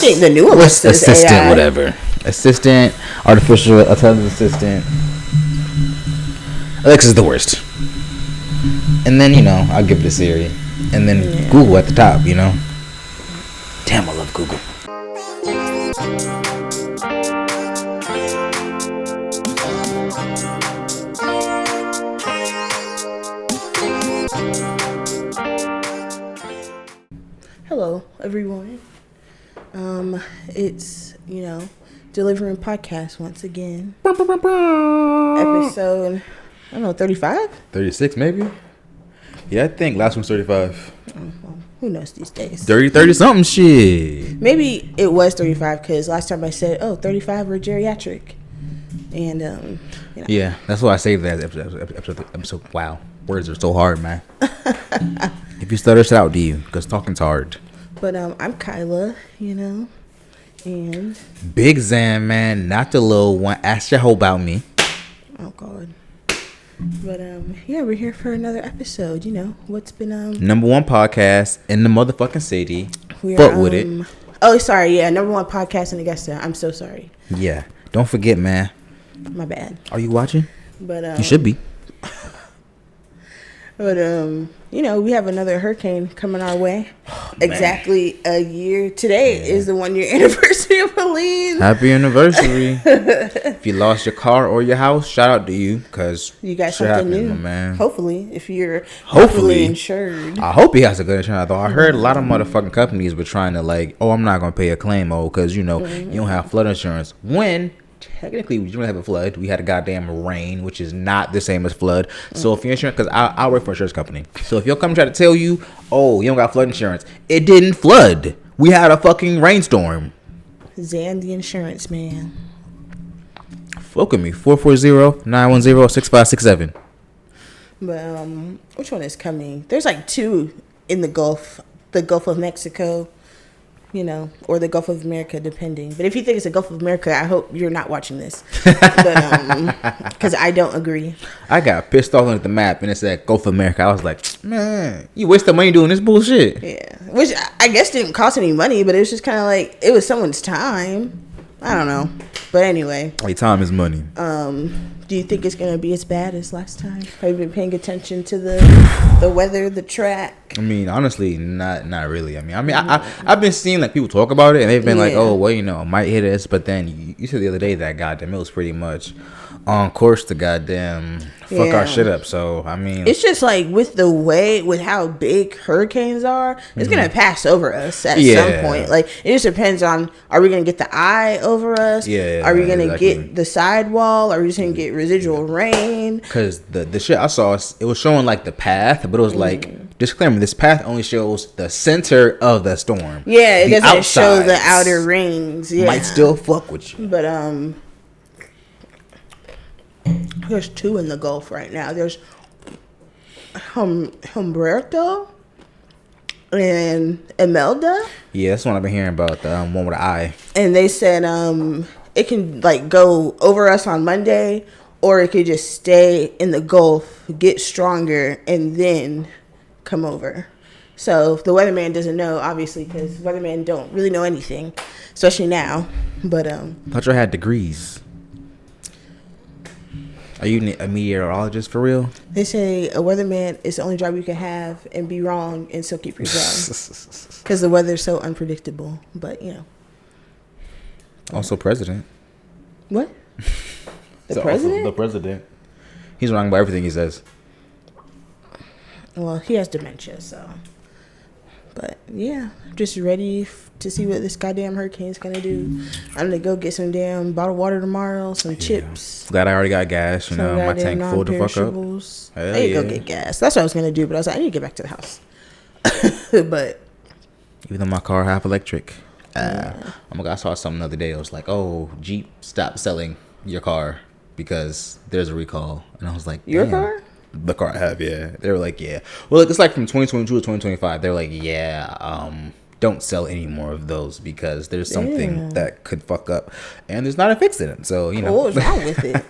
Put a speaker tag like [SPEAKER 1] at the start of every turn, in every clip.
[SPEAKER 1] think the new Alexa is
[SPEAKER 2] assistant,
[SPEAKER 1] AI.
[SPEAKER 2] whatever. Assistant, artificial intelligence assistant. Alexa's the worst. And then, I'll give it to Siri. And then Google at the top, Damn, I love Google.
[SPEAKER 1] Hello, everyone. It's, delivering podcast once again. Episode, I don't know, 35?
[SPEAKER 2] 36, maybe? Yeah, I think last one's 35.
[SPEAKER 1] Well, who knows these days?
[SPEAKER 2] 30 something shit.
[SPEAKER 1] Maybe it was 35 because last time I said, 35 were geriatric. And,
[SPEAKER 2] Yeah, that's why I saved that episode. Wow, words are so hard, man. If you stutter, shout out to you, because talking's hard.
[SPEAKER 1] But I'm Kyla, and
[SPEAKER 2] Big Zan, man, not the little one. Ask your hoe about me.
[SPEAKER 1] Oh God. But we're here for another episode. What's been
[SPEAKER 2] number one podcast in the motherfucking city.
[SPEAKER 1] Fuck
[SPEAKER 2] with it.
[SPEAKER 1] Oh, sorry, yeah, number one podcast in Augusta. I'm so sorry.
[SPEAKER 2] Yeah, don't forget, man.
[SPEAKER 1] My bad.
[SPEAKER 2] Are you watching?
[SPEAKER 1] But
[SPEAKER 2] you should be.
[SPEAKER 1] But we have another hurricane coming our way. Exactly a year. Today is the 1 year anniversary of Helene.
[SPEAKER 2] Happy anniversary. If you lost your car or your house, shout out to you, because
[SPEAKER 1] you got something new,
[SPEAKER 2] man.
[SPEAKER 1] Hopefully, if you're hopefully insured.
[SPEAKER 2] I hope he has a good insurance. Though I heard a lot of motherfucking companies were trying to I'm not gonna pay a claim, because you don't have flood insurance. When technically we don't have a flood, we had a goddamn rain, which is not the same as flood. So if your insurance, because I work for an insurance company, so if your company try to tell you, you don't got flood insurance, it didn't flood. We had a fucking rainstorm.
[SPEAKER 1] Zan, the insurance man.
[SPEAKER 2] Fuck with me. 440-910-6567.
[SPEAKER 1] But which one is coming? There's like two in the Gulf of Mexico, or the Gulf of America, depending. But if you think it's the Gulf of America, I hope you're not watching this, because I don't agree.
[SPEAKER 2] I got pissed off at the map and it said Gulf of America. I was like, man, you wasted money doing this bullshit.
[SPEAKER 1] Yeah, which I guess didn't cost any money, but it was just kind of like it was someone's time. I don't know, but anyway.
[SPEAKER 2] Like, time is money.
[SPEAKER 1] Do you think it's gonna be as bad as last time? Have you been paying attention to the weather, the track?
[SPEAKER 2] I mean, honestly, not really. I've been seeing people talk about it, and they've been like, oh, well, might hit us. But then you said the other day that goddamn it was pretty much on course to goddamn fuck our shit up. So I mean,
[SPEAKER 1] it's just like with how big hurricanes are, it's gonna pass over us at some point. Like, it just depends on, are we gonna get the eye over us? Are we gonna get the sidewall? Are we just gonna get residual rain?
[SPEAKER 2] Because the shit I saw, it was showing the path, but it was disclaimer, this path only shows the center of the storm.
[SPEAKER 1] Yeah, it doesn't show the outer rings. Yeah,
[SPEAKER 2] might still fuck with you.
[SPEAKER 1] But there's two in the Gulf right now. There's Humberto and Imelda.
[SPEAKER 2] Yeah, that's what I've been hearing about, the one with the eye.
[SPEAKER 1] And they said it can go over us on Monday, or it could just stay in the Gulf, get stronger, and then come over. So the weatherman doesn't know, obviously, because weathermen don't really know anything, especially now. But
[SPEAKER 2] I thought you had degrees. Are you a meteorologist for real?
[SPEAKER 1] They say a weatherman is the only job you can have and be wrong and still keep your job, because the weather's so unpredictable. But
[SPEAKER 2] also president.
[SPEAKER 1] What? The president?
[SPEAKER 2] The president. He's wrong about everything he says.
[SPEAKER 1] Well, he has dementia, so. But yeah, just ready to see what this goddamn hurricane's gonna do. I'm gonna go get some damn bottled water tomorrow, some chips.
[SPEAKER 2] Glad I already got gas. My tank full to fuck up.
[SPEAKER 1] I need to go get gas. That's what I was gonna do, but I was like, I need to get back to the house. But
[SPEAKER 2] even though my car half electric, oh my God, I saw something the other day. It was like, oh, Jeep, stop selling your car because there's a recall, and I was like,
[SPEAKER 1] your car?
[SPEAKER 2] The car I have, yeah. They were like, yeah. Well, it's from 2022 to 2025. They're like, yeah, don't sell any more of those because there's something that could fuck up, and there's not a fix in it. So
[SPEAKER 1] what's wrong with it?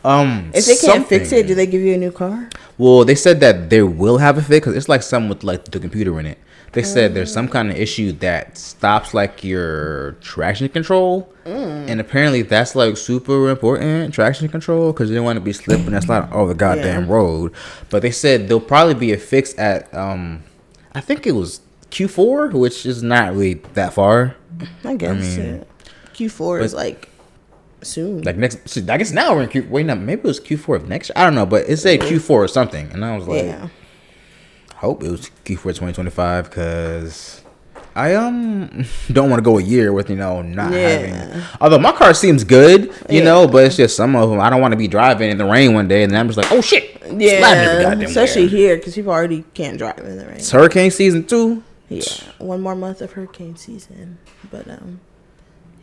[SPEAKER 1] If they can't fix it, do they give you a new car?
[SPEAKER 2] Well, they said that they will have a fix, because it's something with the computer in it. They said there's some kind of issue that stops like your traction control, and apparently that's like super important, traction control, because you don't want to be slipping and sliding over the goddamn road. But they said there'll probably be a fix at I think it was Q4, which is not really that far.
[SPEAKER 1] I guess Q4 is like soon.
[SPEAKER 2] Like next, I guess now we're in Q. Wait, no, maybe it was Q4 of next. I don't know, but it said Q4 or something, and I was like, hope it was Q4 2025, because I don't want to go a year with not having. Although my car seems good, you know, but it's just some of them I don't want to be driving in the rain one day, and then I'm just like, oh shit,
[SPEAKER 1] especially here because people already can't drive in the rain.
[SPEAKER 2] It's hurricane season too.
[SPEAKER 1] Yeah, one more month of hurricane season, but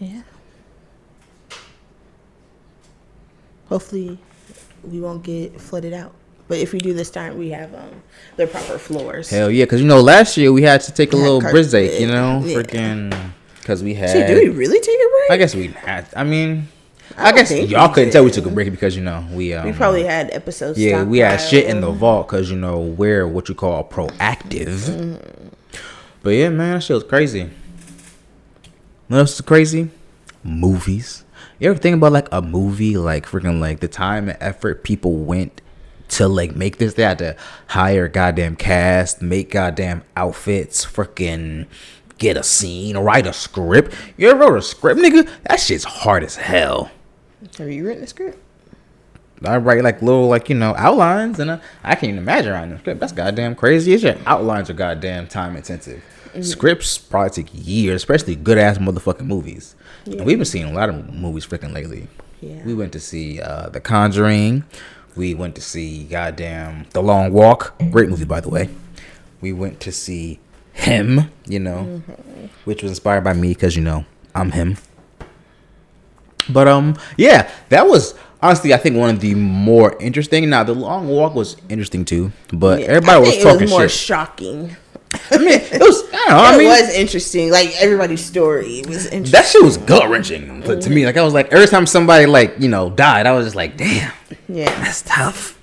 [SPEAKER 1] yeah. Hopefully, we won't get flooded out. But if we do this time, we have the proper floors.
[SPEAKER 2] Hell yeah, because last year we had to take a little break, freaking, because we had.
[SPEAKER 1] See, did we really take a break?
[SPEAKER 2] I guess we had. I mean, I guess y'all couldn't tell we took a break because we
[SPEAKER 1] probably had episodes.
[SPEAKER 2] Yeah, we had shit in the vault because we're what you call proactive. But yeah, man, that shit was crazy. What else is crazy? Movies. You ever think about like a movie, like freaking like the time and effort people went to like make this? They had to hire a goddamn cast, make goddamn outfits, freaking get a scene, write a script. You ever wrote a script, nigga? That shit's hard as hell.
[SPEAKER 1] Have you written a script?
[SPEAKER 2] I write like little outlines, and I can't even imagine writing a script. That's goddamn crazy. It's your outlines are goddamn time intensive. Scripts probably take years, especially good ass motherfucking movies. Yeah. And we've been seeing a lot of movies freaking lately. Yeah. We went to see The Conjuring. We went to see goddamn The Long Walk. Great movie, by the way. We went to see Him, which was inspired by me because I'm him. But yeah, that was honestly I think one of the more interesting. Now The Long Walk was interesting too, but everybody was talking shit. It was more
[SPEAKER 1] shocking.
[SPEAKER 2] I mean, it was. I don't know.
[SPEAKER 1] It was interesting. Like everybody's story was interesting.
[SPEAKER 2] That shit was gut wrenching to me. Like I was like, every time somebody died, I was just like, damn. Yeah, that's tough.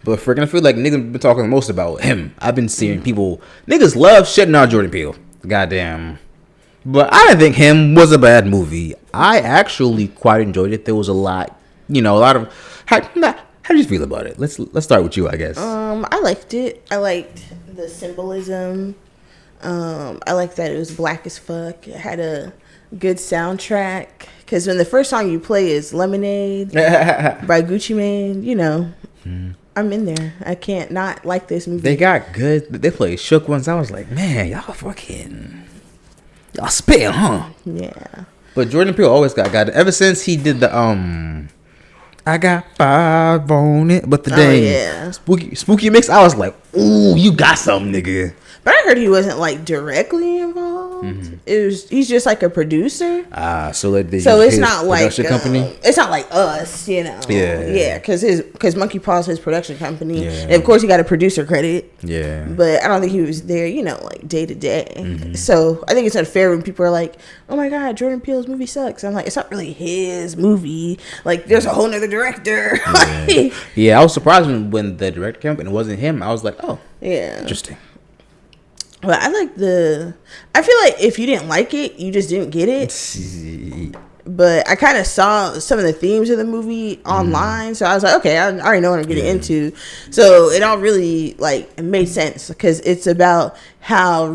[SPEAKER 2] But freaking, I feel like niggas been talking the most about him. I've been seeing people. Niggas love shitting on Jordan Peele. Goddamn. But I didn't think Him was a bad movie. I actually quite enjoyed it. There was a lot. A lot of. How do you feel about it? Let's start with you, I guess.
[SPEAKER 1] I liked it. I liked the symbolism. I liked that it was black as fuck. It had a good soundtrack. Because when the first song you play is Lemonade by Gucci Mane, I'm in there. I can't not like this movie.
[SPEAKER 2] They got good. They played Shook ones. I was like, man, y'all spit, huh?
[SPEAKER 1] Yeah.
[SPEAKER 2] But Jordan Peele always got ever since he did the I got 5 on it, but the dang spooky mix, I was like, ooh, you got something, nigga.
[SPEAKER 1] But I heard he wasn't like directly involved. He's just like a producer.
[SPEAKER 2] So
[SPEAKER 1] it's not like
[SPEAKER 2] company.
[SPEAKER 1] It's not like us, Yeah, because Monkey Paw's his production company, and of course he got a producer credit.
[SPEAKER 2] Yeah,
[SPEAKER 1] but I don't think he was there, like day to day. So I think it's unfair when people are like, "Oh my God, Jordan Peele's movie sucks." I'm like, it's not really his movie. Like, there's a whole nother director.
[SPEAKER 2] Yeah, I was surprised when the director came up and it wasn't him. I was like, oh,
[SPEAKER 1] yeah,
[SPEAKER 2] interesting.
[SPEAKER 1] But I feel like if you didn't like it, you just didn't get it. But I kind of saw some of the themes of the movie online. So I was like, okay, I already know what I'm getting into. So it all really it made sense because it's about how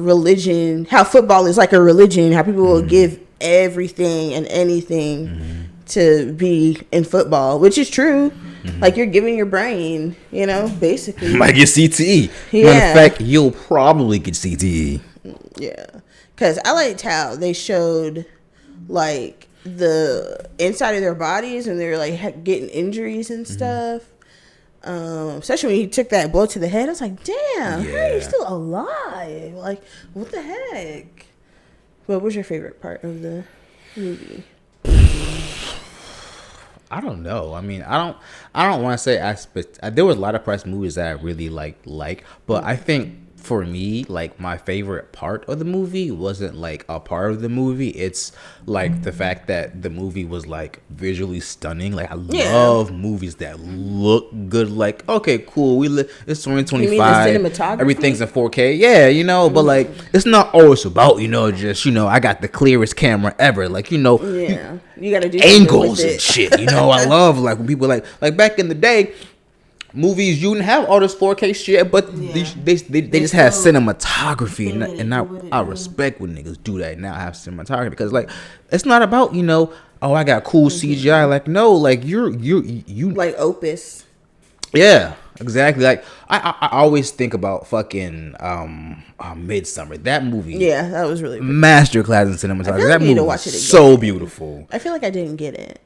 [SPEAKER 1] football is like a religion, how people will give everything and anything to be in football, which is true. Like, you're giving your brain, basically.
[SPEAKER 2] Might get CTE.
[SPEAKER 1] Yeah.
[SPEAKER 2] Matter of fact, you'll probably get CTE.
[SPEAKER 1] Yeah. Because I liked how they showed, the inside of their bodies when they were, getting injuries and stuff. Especially when he took that blow to the head. I was like, damn, how are you still alive? Like, what the heck? What was your favorite part of the movie?
[SPEAKER 2] I don't know. I mean, I don't want to say aspect. There was a lot of press movies that I really like, but I think for me, like, my favorite part of the movie wasn't like a part of the movie. It's like the fact that the movie was like visually stunning. Like, I love movies that look good. Like, okay, cool, it's 2025,
[SPEAKER 1] you mean the cinematography?
[SPEAKER 2] Everything's in 4K, yeah, you know. But like, it's not always about, you know, just, you know, I got the clearest camera ever, like, you know,
[SPEAKER 1] you gotta do
[SPEAKER 2] angles and shit, you know. I love, like, when people like back in the day, movies, you didn't have all this 4K shit, but they just had cinematography, and I respect when niggas do that now. Have cinematography, because like, it's not about, you know, oh, I got cool CGI. Like, no, like, you
[SPEAKER 1] like Opus.
[SPEAKER 2] Yeah, exactly. Like, I always think about fucking Midsummer. That movie,
[SPEAKER 1] yeah, that was really
[SPEAKER 2] masterclass in cinematography. That movie was so beautiful.
[SPEAKER 1] I feel like I didn't get it.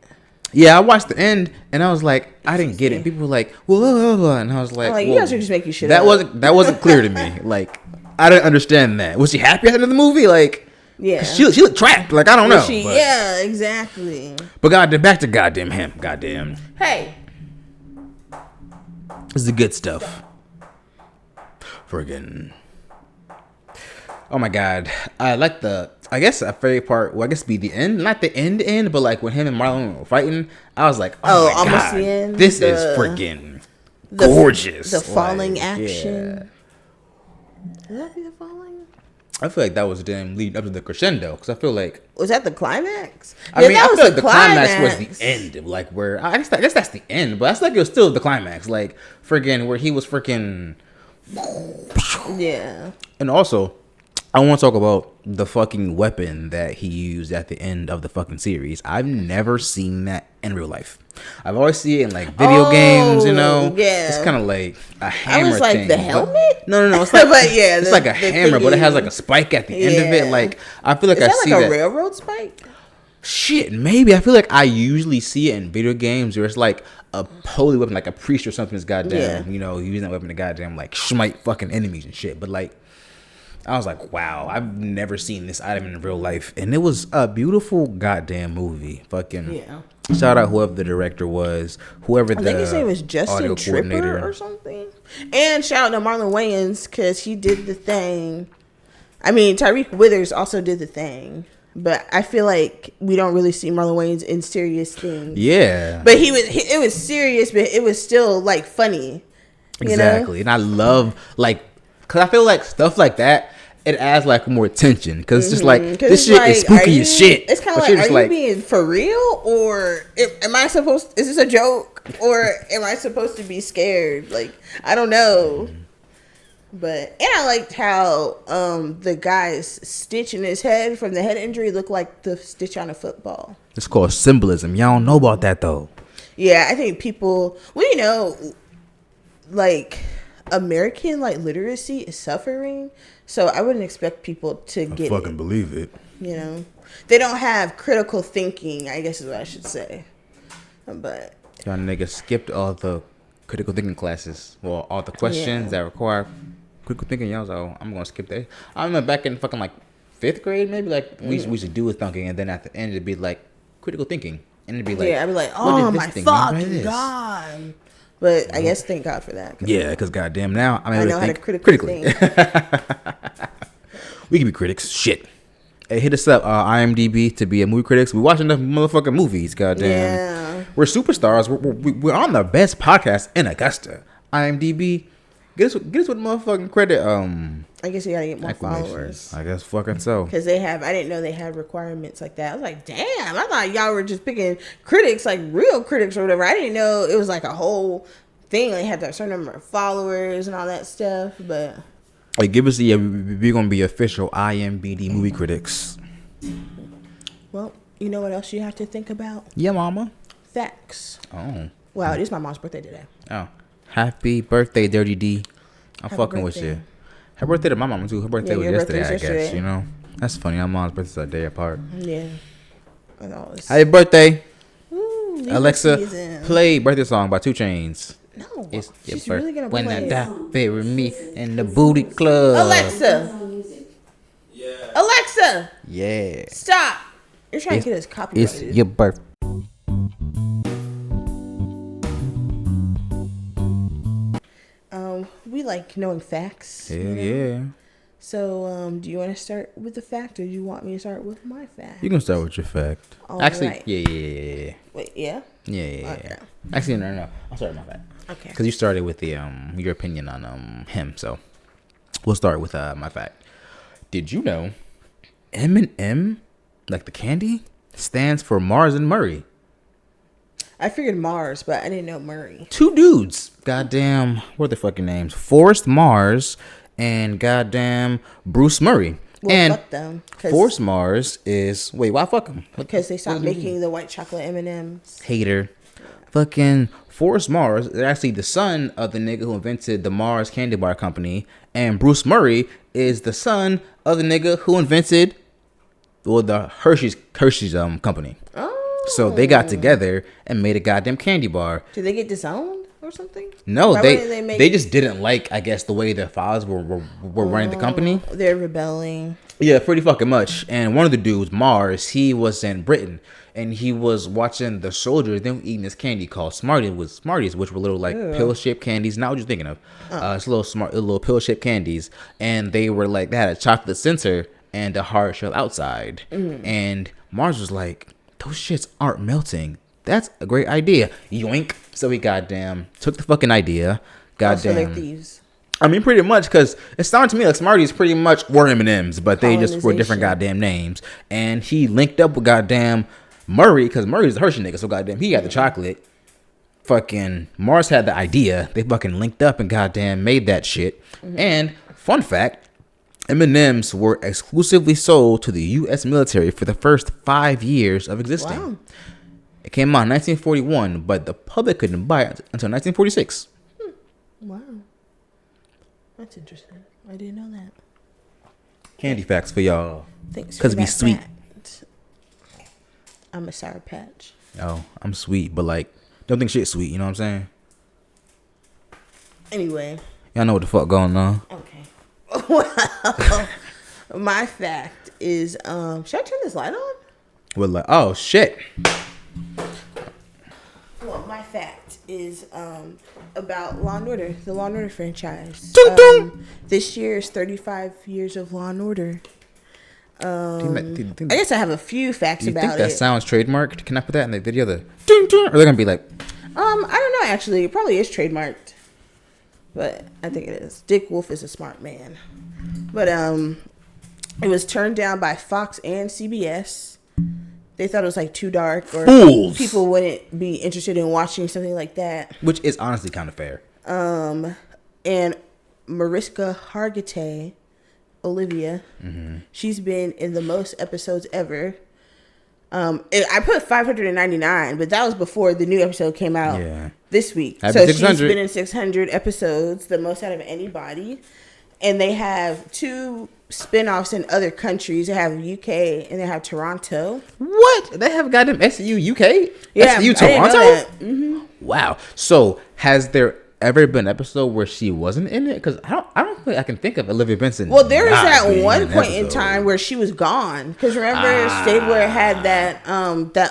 [SPEAKER 2] Yeah, I watched the end and I was like, I didn't get it. People were like, well, blah, blah, blah. And I was like,
[SPEAKER 1] well, you guys are just making shit
[SPEAKER 2] that
[SPEAKER 1] up.
[SPEAKER 2] That wasn't clear to me. Like, I didn't understand that. Was she happy at the end of the movie? Like,
[SPEAKER 1] yeah,
[SPEAKER 2] she looked trapped. Like, I don't know.
[SPEAKER 1] Yeah, exactly.
[SPEAKER 2] But back to goddamn him. Goddamn.
[SPEAKER 1] Hey,
[SPEAKER 2] this is the good stuff. Friggin'. Oh my god, I like I guess a favorite part. Well, I guess be the end, not the end, but like when him and Marlon were fighting, I was like, oh my god, this is freaking gorgeous.
[SPEAKER 1] The falling action. Yeah. Did that be the falling?
[SPEAKER 2] I feel like that was them leading up to the crescendo, because I feel like,
[SPEAKER 1] was that the climax?
[SPEAKER 2] I mean, I feel like the climax was the end, like where I guess that's the end, but I feel like it was still the climax, like freaking where he was freaking.
[SPEAKER 1] Yeah,
[SPEAKER 2] and also, I want to talk about the fucking weapon that he used at the end of the fucking series. I've never seen that in real life. I've always seen it in like video games, you know.
[SPEAKER 1] Yeah,
[SPEAKER 2] it's kind of like a hammer.
[SPEAKER 1] I was like,
[SPEAKER 2] thing,
[SPEAKER 1] the helmet?
[SPEAKER 2] No. It's like,
[SPEAKER 1] but yeah,
[SPEAKER 2] it's like a hammer, but it has like a spike at the end of it. Like, I feel like I see
[SPEAKER 1] like a railroad spike.
[SPEAKER 2] Shit, maybe. I feel like I usually see it in video games where it's like a holy weapon, like a priest or something is goddamn, you know, using that weapon to goddamn like smite fucking enemies and shit. But like, I was like, wow, I've never seen this item in real life. And it was a beautiful goddamn movie. Fucking shout out whoever the director was, whoever I think his name was Justin
[SPEAKER 1] Tripper or something. And shout out to Marlon Wayans, because he did the thing. I mean, Tyreek Withers also did the thing. But I feel like we don't really see Marlon Wayans in serious things. Yeah. But it was serious, but it was still like funny.
[SPEAKER 2] Exactly. You know? And I love, like, because I feel like stuff like that, it adds like more tension, because it's just like, this shit is spooky as shit.
[SPEAKER 1] It's kind of like, are you being for real, or am I supposed? Is this a joke, or am I supposed to be scared? Like, I don't know. And I liked how the guy's stitch in his head from the head injury looked like the stitch on a football.
[SPEAKER 2] It's called symbolism. Y'all don't know about that though.
[SPEAKER 1] Yeah, I think people, well, you know, like, American like literacy is suffering, so I wouldn't expect people to get
[SPEAKER 2] fucking believe it.
[SPEAKER 1] You know, they don't have critical thinking, I guess is what I should say. But
[SPEAKER 2] y'all niggas skipped all the critical thinking classes. Well, all the questions that require critical thinking. Y'all was like, oh, I'm gonna skip that. I remember back in fucking like 5th grade, maybe, like we should do with thinking, and then at the end it'd be like critical thinking, and it'd be like,
[SPEAKER 1] I'd be like, oh my fucking god. But I guess thank God for that.
[SPEAKER 2] Yeah, because goddamn now I know how to critically. We can be critics. Shit. Hey, hit us up, IMDb, to be a movie critics. We watch enough motherfucking movies. Goddamn. Yeah. We're superstars. We're on the best podcast in Augusta. IMDb. Get us with motherfucking credit.
[SPEAKER 1] I guess you gotta get more followers.
[SPEAKER 2] I guess fucking so.
[SPEAKER 1] Because I didn't know they had requirements like that. I was like, damn, I thought y'all were just picking critics, like real critics or whatever. I didn't know it was like a whole thing. They had that certain number of followers and all that stuff. But
[SPEAKER 2] like, give us we're gonna be official IMDb movie critics.
[SPEAKER 1] Well, you know what else you have to think about?
[SPEAKER 2] Yeah, mama.
[SPEAKER 1] Facts.
[SPEAKER 2] Oh.
[SPEAKER 1] Wow, it is my mom's birthday today.
[SPEAKER 2] Oh. Happy birthday, Dirty D. I'm fucking with you. Happy birthday to my mama too. Her birthday was yesterday, I guess. You know, that's funny. Our mom's birthday's a day apart.
[SPEAKER 1] Yeah.
[SPEAKER 2] Happy birthday. Ooh, Alexa, play birthday song by 2 Chainz.
[SPEAKER 1] No,
[SPEAKER 2] it's
[SPEAKER 1] she's really gonna play
[SPEAKER 2] when I die, bury me in the booty club.
[SPEAKER 1] Alexa. Yeah. Alexa.
[SPEAKER 2] Yeah.
[SPEAKER 1] Stop. You're trying to get us copyrighted.
[SPEAKER 2] It's your birthday.
[SPEAKER 1] we like knowing facts.
[SPEAKER 2] Hell yeah.
[SPEAKER 1] So, do you want to start with the fact, or do you want me to start with my fact?
[SPEAKER 2] You can start with your fact.
[SPEAKER 1] All
[SPEAKER 2] Actually,
[SPEAKER 1] right.
[SPEAKER 2] yeah.
[SPEAKER 1] Wait, yeah?
[SPEAKER 2] Yeah.
[SPEAKER 1] Okay.
[SPEAKER 2] Actually, no. I'll start with my fact.
[SPEAKER 1] Okay.
[SPEAKER 2] Because you started with the your opinion on him, so we'll start with my fact. Did you know M&M, like the candy, stands for Mars and Murray?
[SPEAKER 1] I figured Mars, but I didn't know Murray.
[SPEAKER 2] 2 dudes. Goddamn, what are the fucking names? Forrest Mars and goddamn Bruce Murray.
[SPEAKER 1] Well,
[SPEAKER 2] and
[SPEAKER 1] fuck them.
[SPEAKER 2] Forrest Mars is why fuck him?
[SPEAKER 1] Because they stopped making the white chocolate M&Ms.
[SPEAKER 2] Hater. Fucking Forrest Mars is actually the son of the nigga who invented the Mars Candy Bar Company, and Bruce Murray is the son of the nigga who invented the Hershey's company.
[SPEAKER 1] Oh.
[SPEAKER 2] So they got together and made a goddamn candy bar.
[SPEAKER 1] Did they get disowned or something?
[SPEAKER 2] No, they just didn't like, I guess, the way their fathers were running the company.
[SPEAKER 1] They're rebelling.
[SPEAKER 2] Yeah, pretty fucking much. And one of the dudes, Mars, he was in Britain, and he was watching the soldiers. They were eating this candy called Smarties, which were little like pill-shaped candies. Not what you're thinking of. It's little pill-shaped candies, and they were like they had a chocolate center and a hard shell outside. And Mars was like, those shits aren't melting. That's a great idea. Yoink. So he goddamn took the fucking idea. Goddamn.
[SPEAKER 1] So they're thieves.
[SPEAKER 2] I mean, pretty much, because it sounded to me like Smarties pretty much were M&Ms, but they just were different goddamn names. And he linked up with goddamn Murray, because Murray's the Hershey nigga, so goddamn he got the chocolate. Fucking Mars had the idea. They fucking linked up and goddamn made that shit. And fun fact, M&Ms were exclusively sold to the U.S. military for the first 5 years of existing.
[SPEAKER 1] Wow.
[SPEAKER 2] It came out in 1941, but the public couldn't buy it until 1946.
[SPEAKER 1] Wow. That's interesting. I didn't know that.
[SPEAKER 2] Candy facts for y'all.
[SPEAKER 1] Thanks for
[SPEAKER 2] Because we
[SPEAKER 1] that
[SPEAKER 2] sweet.
[SPEAKER 1] fact. I'm a Sour Patch.
[SPEAKER 2] Oh, I'm sweet, but like, don't think shit sweet, you know what I'm saying?
[SPEAKER 1] Anyway.
[SPEAKER 2] Y'all know what the fuck going on.
[SPEAKER 1] Okay. Well, my fact is, should I turn this light on?
[SPEAKER 2] We're like, oh shit.
[SPEAKER 1] Well, my fact is about Law & Order, the Law & Order franchise. This year is 35 years of Law & Order. I guess I have a few facts about it.
[SPEAKER 2] Do you think that sounds trademarked? Can I put that in the video? Or they're gonna be like,
[SPEAKER 1] I don't know. Actually, it probably is trademarked, but I think it is. Dick Wolf is a smart man, but it was turned down by Fox and CBS. They thought it was like too dark, or
[SPEAKER 2] fools.
[SPEAKER 1] People wouldn't be interested in watching something like that.
[SPEAKER 2] Which is honestly kind of fair.
[SPEAKER 1] And Mariska Hargitay, Olivia, she's been in the most episodes ever. I put 599, but that was before the new episode came out this week. So she's been in 600 episodes, the most out of anybody. And they have 2 spinoffs in other countries. They have UK and they have Toronto.
[SPEAKER 2] What? They have goddamn SU UK?
[SPEAKER 1] Yeah,
[SPEAKER 2] SU Toronto? Wow. So has there ever been an episode where she wasn't in it? Because I don't think I can think of Olivia Benson.
[SPEAKER 1] Well, there was that one point in time where she was gone. Because remember, Stabler had that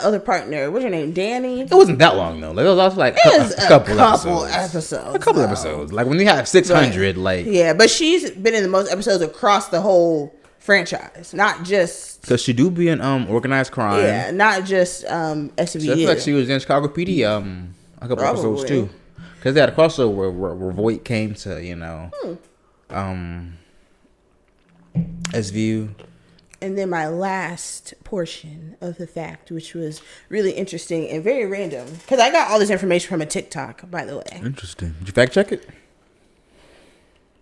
[SPEAKER 1] other partner. What's her name? Danny.
[SPEAKER 2] It wasn't that long though. Like, it was also like a couple episodes. A couple episodes. Like when you have 600, like
[SPEAKER 1] but she's been in the most episodes across the whole franchise, not just
[SPEAKER 2] because she do be in organized crime.
[SPEAKER 1] Yeah, not just SVU.
[SPEAKER 2] So I feel like she was in Chicago PD a couple episodes too. Because they had a crossover where Voight came to, SVU.
[SPEAKER 1] And then my last portion of the fact, which was really interesting and very random. Because I got all this information from a TikTok, by the way.
[SPEAKER 2] Interesting. Did you fact check it?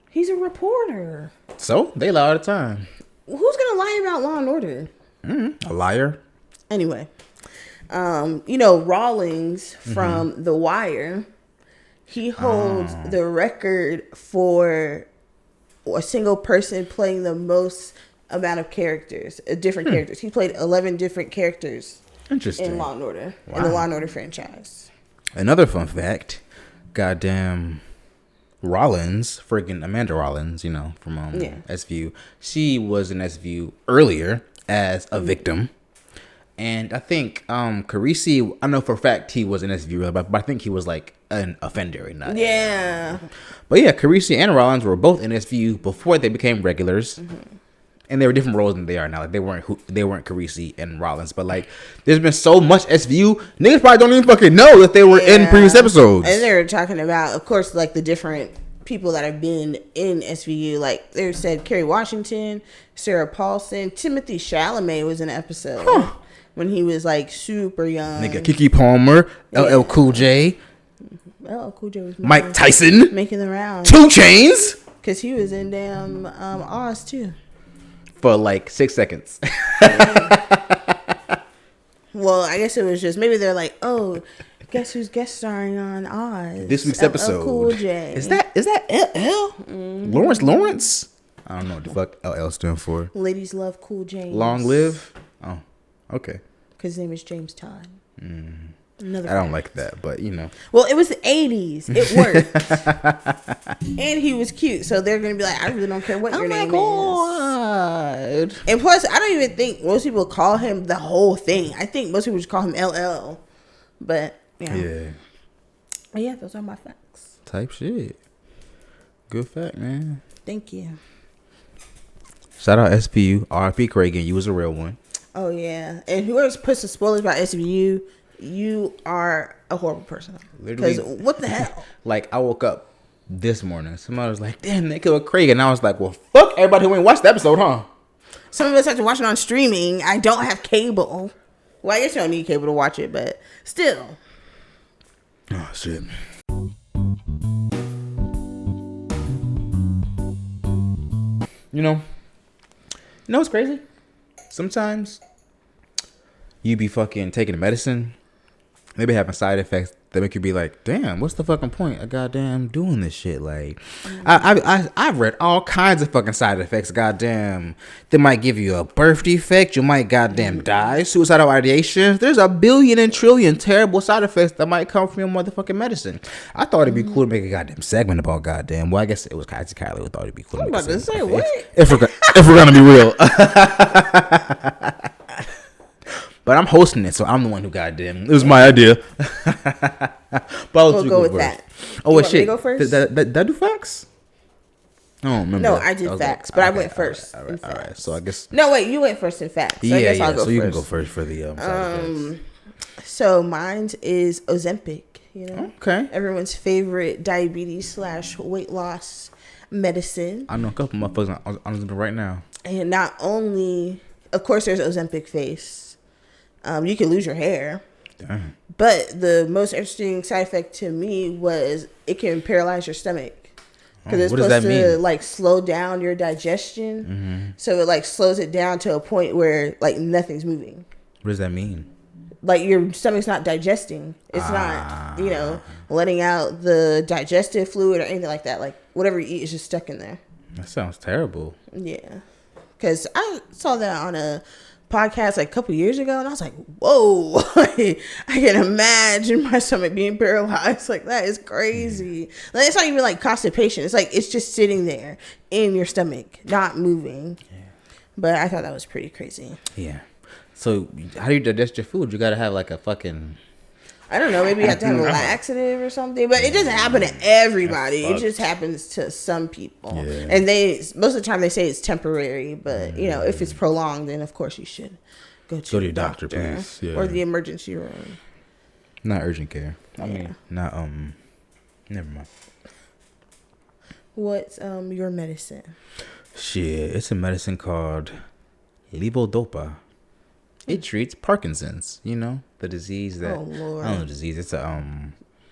[SPEAKER 1] He's a reporter.
[SPEAKER 2] So? They lie all the time.
[SPEAKER 1] Who's going to lie about Law & Order?
[SPEAKER 2] A liar.
[SPEAKER 1] Anyway. Rawlings from The Wire... He holds the record for a single person playing the most amount of characters, different characters. He played 11 different characters in Law & Order, in the Law & Order franchise.
[SPEAKER 2] Another fun fact, goddamn Rollins, freaking Amanda Rollins, from SVU. She was in SVU earlier as a victim. And I think Carisi, I know for a fact he was an SVU, but I think he was like an offender. Not But yeah, Carisi and Rollins were both in SVU before they became regulars. And they were different roles than they are now. Like they weren't Carisi and Rollins, but like there's been so much SVU, niggas probably don't even fucking know that they were in previous episodes.
[SPEAKER 1] And they were talking about, of course, like the different people that have been in SVU. Like they said, Kerry Washington, Sarah Paulson, Timothy Chalamet was in an episode when he was like super young.
[SPEAKER 2] Nigga, Keke Palmer, LL Cool J.
[SPEAKER 1] LL Cool J was
[SPEAKER 2] Mike Tyson
[SPEAKER 1] making the rounds.
[SPEAKER 2] 2 Chainz,
[SPEAKER 1] because he was in damn Oz too.
[SPEAKER 2] For like 6 seconds.
[SPEAKER 1] Well, I guess it was just maybe they're like, oh, guess who's guest starring on Oz?
[SPEAKER 2] This week's episode.
[SPEAKER 1] Cool J.
[SPEAKER 2] Is that LL? Lawrence? I don't know what the fuck LL stand for.
[SPEAKER 1] Ladies love Cool James.
[SPEAKER 2] Long live? Oh, okay.
[SPEAKER 1] Because his name is James Todd.
[SPEAKER 2] I don't like that, but you know.
[SPEAKER 1] Well, it was the 80s. It worked. And he was cute. So they're going to be like, I really don't care what your name is. And plus, I don't even think most people call him the whole thing. I think most people just call him LL. But, yeah. But yeah, those are my facts.
[SPEAKER 2] Type shit. Good fact, man.
[SPEAKER 1] Thank you.
[SPEAKER 2] Shout out SPU. RP Cragen. You was a real one.
[SPEAKER 1] Oh, yeah. And whoever puts the spoilers about SPU, you are a horrible person. Because what the hell?
[SPEAKER 2] Like, I woke up this morning. Somebody was like, damn, they killed Craig. And I was like, well, fuck everybody who ain't watched the episode, huh?
[SPEAKER 1] Some of us have to watch it on streaming. I don't have cable. Well, I guess you don't need cable to watch it, but still.
[SPEAKER 2] Oh, shit. You know what's crazy? Sometimes you be fucking taking medicine, maybe having side effects that make you be like, damn, what's the fucking point of goddamn doing this shit? Like, I've read all kinds of fucking side effects. Goddamn, they might give you a birth defect. You might goddamn die. Suicidal ideation. There's a billion and trillion terrible side effects that might come from your motherfucking medicine. I thought it'd be cool to make a goddamn segment about goddamn. Well, I guess it was Kylie who thought it'd be cool.
[SPEAKER 1] I'm about to say what?
[SPEAKER 2] If we're gonna be real. But I'm hosting it, so I'm the one who goddamn. It was my idea. But
[SPEAKER 1] we'll go with that.
[SPEAKER 2] Oh, wait, shit.
[SPEAKER 1] Go first?
[SPEAKER 2] Did I do facts? I don't remember.
[SPEAKER 1] No, I did facts, but I went first.
[SPEAKER 2] All right. So I guess.
[SPEAKER 1] No, wait, you went first in facts. So I guess I'll go
[SPEAKER 2] so you
[SPEAKER 1] first.
[SPEAKER 2] can go first for the
[SPEAKER 1] So mine is Ozempic. You know,
[SPEAKER 2] okay.
[SPEAKER 1] Everyone's favorite diabetes / weight loss medicine.
[SPEAKER 2] I know a couple motherfuckers on Ozempic right now.
[SPEAKER 1] And not only, of course, there's Ozempic face. You can lose your hair.
[SPEAKER 2] Damn.
[SPEAKER 1] But the most interesting side effect to me was it can paralyze your stomach. Because it's supposed to like slow down your digestion. Mm-hmm. So it like slows it down to a point where like nothing's moving.
[SPEAKER 2] What does that mean?
[SPEAKER 1] Like your stomach's not digesting. It's not, letting out the digestive fluid or anything like that. Like whatever you eat is just stuck in there.
[SPEAKER 2] That sounds terrible.
[SPEAKER 1] Yeah. Because I saw that on a podcast like a couple years ago, and I was like, whoa. I can imagine my stomach being paralyzed. Like, that is crazy. Like, it's not even like constipation. It's like it's just sitting there in your stomach, not moving. But I thought that was pretty crazy.
[SPEAKER 2] Yeah. So how do you digest your food? You gotta have like a fucking,
[SPEAKER 1] I don't know, maybe you have to have a laxative or something. But it doesn't happen to everybody. It just happens to some people. Yeah. And most of the time they say it's temporary. But, if it's prolonged, then of course you should go to your doctor, please. Yeah. Or the emergency room.
[SPEAKER 2] Not urgent care. I mean, not, never mind.
[SPEAKER 1] What's your medicine?
[SPEAKER 2] Shit, it's a medicine called levodopa. It treats Parkinson's, the disease that,
[SPEAKER 1] oh, Lord.
[SPEAKER 2] I don't know the disease. It's a,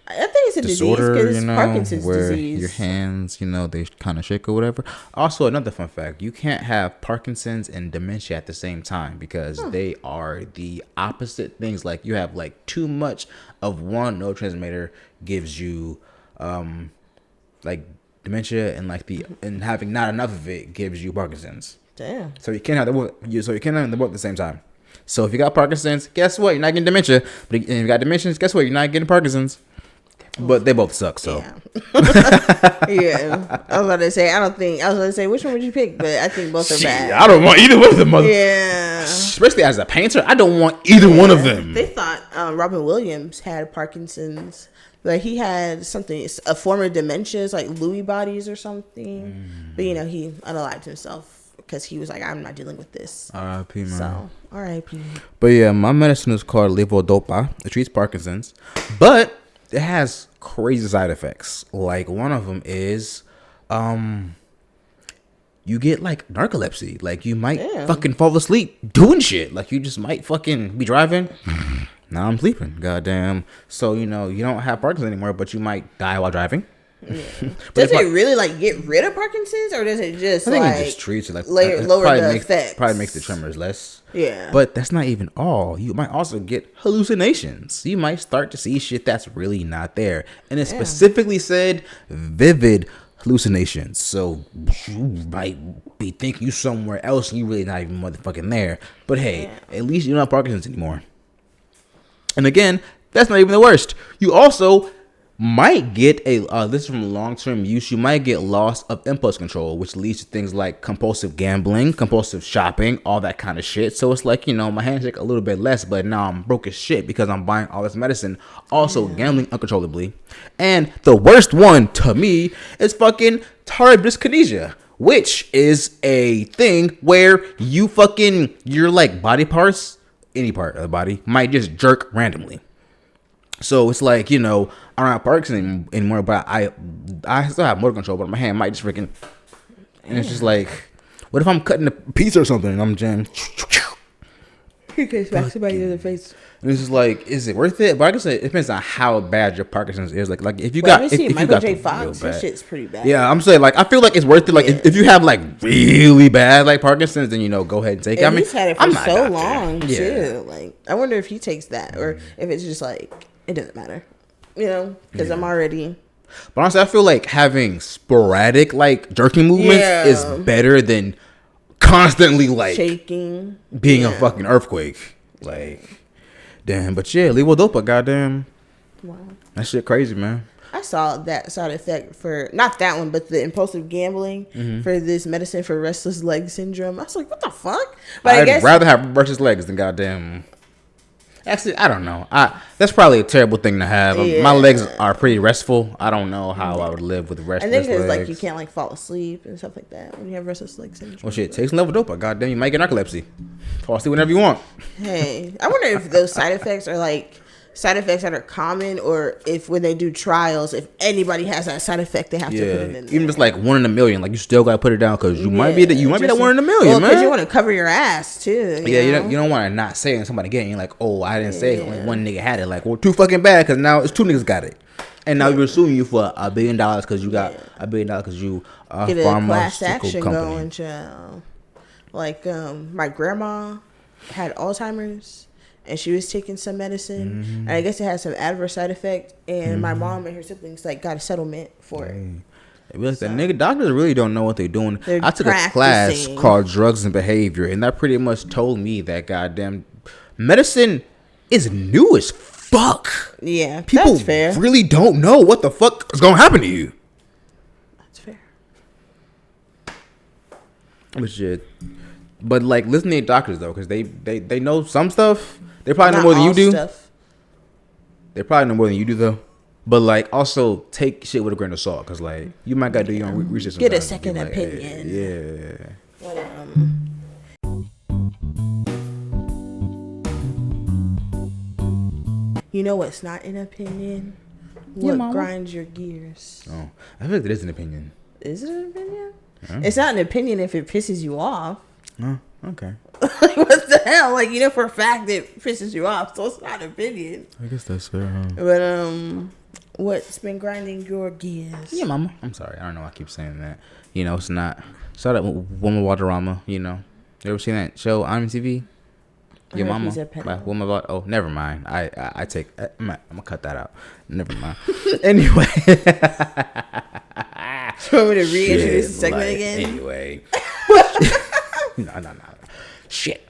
[SPEAKER 1] I think it's a disorder, disease, because Parkinson's
[SPEAKER 2] where
[SPEAKER 1] disease.
[SPEAKER 2] Your hands, they kind of shake or whatever. Also, another fun fact, you can't have Parkinson's and dementia at the same time because they are the opposite things. Like you have like too much of one neurotransmitter gives you like dementia, and having not enough of it gives you Parkinson's.
[SPEAKER 1] Damn.
[SPEAKER 2] So you can't have them both at the same time. So if you got Parkinson's, guess what? You're not getting dementia. But if you got dementia, guess what? You're not getting Parkinson's. But they both suck, so.
[SPEAKER 1] Yeah. I was about to say, which one would you pick? But I think both are bad.
[SPEAKER 2] I don't want either one of them.
[SPEAKER 1] Yeah.
[SPEAKER 2] especially as a painter, I don't want either one of them.
[SPEAKER 1] They thought Robin Williams had Parkinson's. Like he had something, a form of dementias, like Lewy bodies or something. But you know, he unalived himself because he was like, I'm not dealing with this.
[SPEAKER 2] R.I.P. man.
[SPEAKER 1] So R.I.P.
[SPEAKER 2] But yeah, my medicine is called levodopa. It treats Parkinson's, but it has crazy side effects. Like one of them is, you get like narcolepsy. Like you might fucking fall asleep doing shit. Like you just might fucking be driving. Now I'm sleeping. Goddamn. So you know you don't have Parkinson's anymore, but you might die while driving.
[SPEAKER 1] Yeah. Does it really like get rid of Parkinson's, or does it just? I think it just
[SPEAKER 2] treats it like
[SPEAKER 1] lower the effects.
[SPEAKER 2] Probably makes the tremors less.
[SPEAKER 1] Yeah.
[SPEAKER 2] But that's not even all. You might also get hallucinations. You might start to see shit that's really not there, and it specifically said vivid hallucinations. So you might be thinking you somewhere else, and you really not even motherfucking there. But hey, at least you don't have Parkinson's anymore. And again, that's not even the worst. You also might get this is from long-term use, you might get loss of impulse control, which leads to things like compulsive gambling, compulsive shopping, all that kind of shit. So it's like, you know, my hands shake a little bit less, but now I'm broke as shit because I'm buying all this medicine. Also gambling uncontrollably. And the worst one to me is fucking tardive dyskinesia, which is a thing where your like body parts, any part of the body, might just jerk randomly. So it's like, you know, I don't have Parkinson's anymore, but I still have motor control, but my hand might just freaking, and it's just like, what if I'm cutting a pizza or something and I'm jammed?
[SPEAKER 1] You can smack somebody in the face.
[SPEAKER 2] And it's just like, is it worth it? But I guess it depends on how bad your Parkinson's is. Like if you got, if
[SPEAKER 1] Michael
[SPEAKER 2] you got
[SPEAKER 1] J. Fox, his shit's pretty bad.
[SPEAKER 2] Yeah, I'm saying like I feel like it's worth it. Like if you have like really bad like Parkinson's, then you know go ahead and take it. I mean,
[SPEAKER 1] he's had it for so long too. Like I wonder if he takes that or if it's just like it doesn't matter, you know? Because I'm already.
[SPEAKER 2] But honestly, I feel like having sporadic like jerking movements is better than constantly like
[SPEAKER 1] shaking,
[SPEAKER 2] being a fucking earthquake. Like, damn. But yeah, levodopa, goddamn.
[SPEAKER 1] Wow,
[SPEAKER 2] that shit crazy, man.
[SPEAKER 1] I saw that side effect for not that one, but the impulsive gambling for this medicine for restless leg syndrome. I was like, what the fuck? But I guess
[SPEAKER 2] rather have restless legs than goddamn. Actually, I don't know. That's probably a terrible thing to have. Yeah. My legs are pretty restful. I don't know how I would live with restless legs.
[SPEAKER 1] I think it's like you can't like fall asleep and stuff like that when you have restless leg syndrome.
[SPEAKER 2] Well, shit, take some levodopa. Goddamn, you might get narcolepsy. Fall asleep whenever you want.
[SPEAKER 1] Hey, I wonder if those side effects are like side effects that are common, or if when they do trials, if anybody has that side effect, they have to put it in there.
[SPEAKER 2] Even if it's like 1 in a million, like you still gotta put it down because you might be that 1 in a million, man.
[SPEAKER 1] Because you want to cover your ass too.
[SPEAKER 2] You don't want to not say it and somebody getting like, oh, I didn't say it. Only one nigga had it. Like, well, too fucking bad because now it's 2 niggas got it, and now you're suing you for $1 billion because you got $1 billion because you
[SPEAKER 1] get a class action going. Child. Like my grandma had Alzheimer's. And she was taking some medicine, and I guess it had some adverse side effect. And my mom and her siblings like got a settlement for it.
[SPEAKER 2] Like the nigga doctors really don't know what they're doing. I took a class called Drugs and Behavior, and that pretty much told me that goddamn medicine is new as fuck.
[SPEAKER 1] Yeah,
[SPEAKER 2] people
[SPEAKER 1] that's fair.
[SPEAKER 2] Really don't know what the fuck is gonna happen to you.
[SPEAKER 1] That's fair.
[SPEAKER 2] But shit. But like listening to doctors though, because they know some stuff. They probably know more than you do. They probably know more than you do though. But like also take shit with a grain of salt, because like you might gotta do your own research.
[SPEAKER 1] Get a second opinion.
[SPEAKER 2] Hey,
[SPEAKER 1] You know what's not an opinion? What grinds your gears?
[SPEAKER 2] Oh, I feel like it is an opinion.
[SPEAKER 1] Is it an opinion? It's not an opinion if it pisses you off.
[SPEAKER 2] Oh, okay.
[SPEAKER 1] Like, what the hell? Like, you know for a fact it pisses you off, so it's not an opinion.
[SPEAKER 2] I guess that's fair, huh?
[SPEAKER 1] But what's been grinding your gears?
[SPEAKER 2] Yeah, mama. I'm sorry. I don't know why I keep saying that. You know, it's not. Shout out Woman Waterama. You know, you ever seen that show on TV? Your mama. Woman about. Oh, never mind. I take. I'm gonna cut that out. Never mind. Anyway.
[SPEAKER 1] So want me to reintroduce the segment again?
[SPEAKER 2] Anyway. No. Shit.